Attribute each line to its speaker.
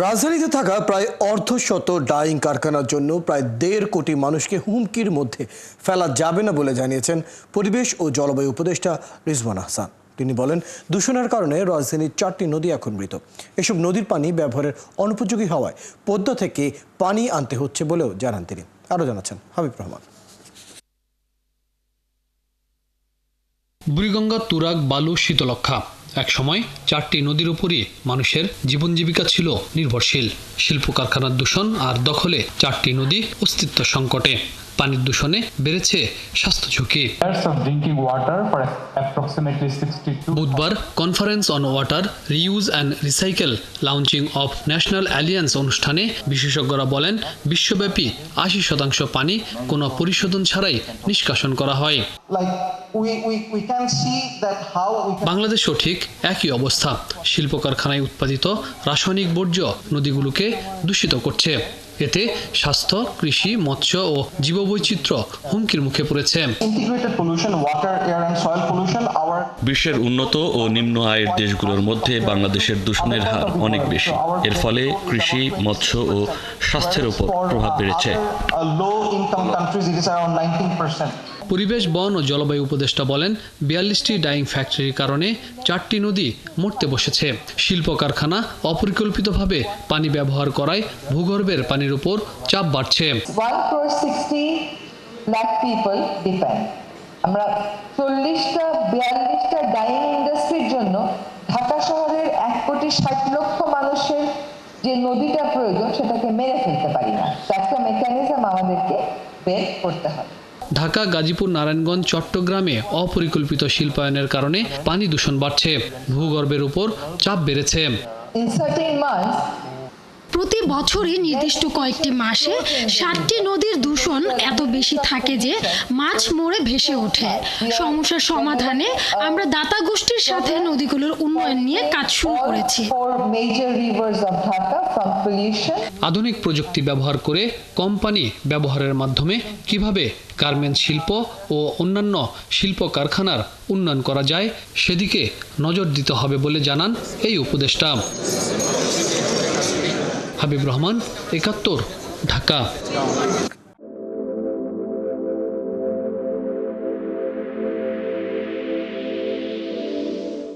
Speaker 1: রাজধানীতে থাকা প্রায় অর্ধশত ডাইং কারখানার জন্য প্রায় ১.৫ কোটি মানুষকে হুমকির মধ্যে ফেলা যাবে না বলে জানিয়েছেন পরিবেশ ও জলবায়ু উপদেষ্টা রিজওয়ানা হাসান। তিনি বলেন, দূষণের কারণে রাজধানীর ৪টি নদী এখন মৃত। এসব নদীর পানি ব্যবহারের অনুপযোগী হওয়ায় পদ্মা থেকে পানি আনতে হচ্ছে বলেও জানান তিনি। আরও জানাচ্ছেন হাবিব রহমান।
Speaker 2: বুড়িগঙ্গা, তুরাগ, বালু, শীতলক্ষা এক সময় ৪টি নদীর উপরই মানুষের জীবন জীবিকা ছিল নির্ভরশীল। শিল্প কারখানার দূষণ আর দখলে ৪টি নদী অস্তিত্ব সংকটে। পানির দূষণে বেড়েছে স্বাস্থ্য ঝুঁকি। বুধবার conference on water reuse and recycle launching of national alliance অনুষ্ঠানে বিশেষজ্ঞরা বলেন, বিশ্বব্যাপী ৮০% পানি কোনো পরিশোধন ছাড়াই নিষ্কাশন করা হয়। বাংলাদেশও ঠিক একই অবস্থা। শিল্প কারখানায় উৎপাদিত রাসায়নিক বর্জ্য নদীগুলোকে দূষিত করছে। এতে স্বাস্থ্য, কৃষি, মৎস্য ও জীববৈচিত্র্য হুমকির মুখে পড়েছে।
Speaker 3: বিশ্বের উন্নত ও নিম্ন আয়ের দেশগুলোর মধ্যে বাংলাদেশের দূষণের হার অনেক বেশি। এর ফলে কৃষি, মৎস্য ও স্বাস্থ্যের উপর প্রভাব বেড়েছে।
Speaker 2: পরিবেশ, বন ও জলবায়ু উপদেষ্টা বলেন, ৪২টি ডাইং ফ্যাক্টরির কারণে ৪টি নদী মরতে বসেছে। শিল্প কারখানা অপরিকল্পিতভাবে পানি ব্যবহার করায় ভূগর্ভের পানির উপর চাপ বাড়ছে।
Speaker 4: আমরা ৪০টা ডাইং ইন্ডাস্ট্রির জন্য ঢাকা শহরের ১,৬০,০০,০০০ মানুষের যে নদীটা প্রয়োজন সেটাকে মেরে ফেলতে পারি না। একটা মেকানিজম আমাদেরকে বের করতে হবে।
Speaker 2: ঢাকা, গাজীপুর, নারায়ণগঞ্জ, চট্টগ্রামে অপরিকল্পিত শিল্পায়নের কারণে পানি দূষণ বাড়ছে, ভূগর্ভের উপর চাপ বেড়েছে।
Speaker 5: প্রতি বছরই নির্দিষ্ট কয়েকটি মাসে 7টি নদীর দূষণ এত বেশি থাকে যে মাছ মরে ভেসে ওঠে। সমস্যার সমাধানে আমরা দাতা গোষ্ঠীর সাথে নদীগুলোর উন্নয়ন নিয়ে কাজ শুরু করেছি।
Speaker 2: আধুনিক প্রযুক্তি ব্যবহার করে কম পানি ব্যবহারের মাধ্যমে কিভাবে গার্মেন্টস শিল্প ও অন্যান্য শিল্প কারখানার উন্নয়ন করা যায় সেদিকে নজর দিতে হবে বলে জানান এই উপদেষ্টা। হাবিব রহমান, ৭১, ঢাকা।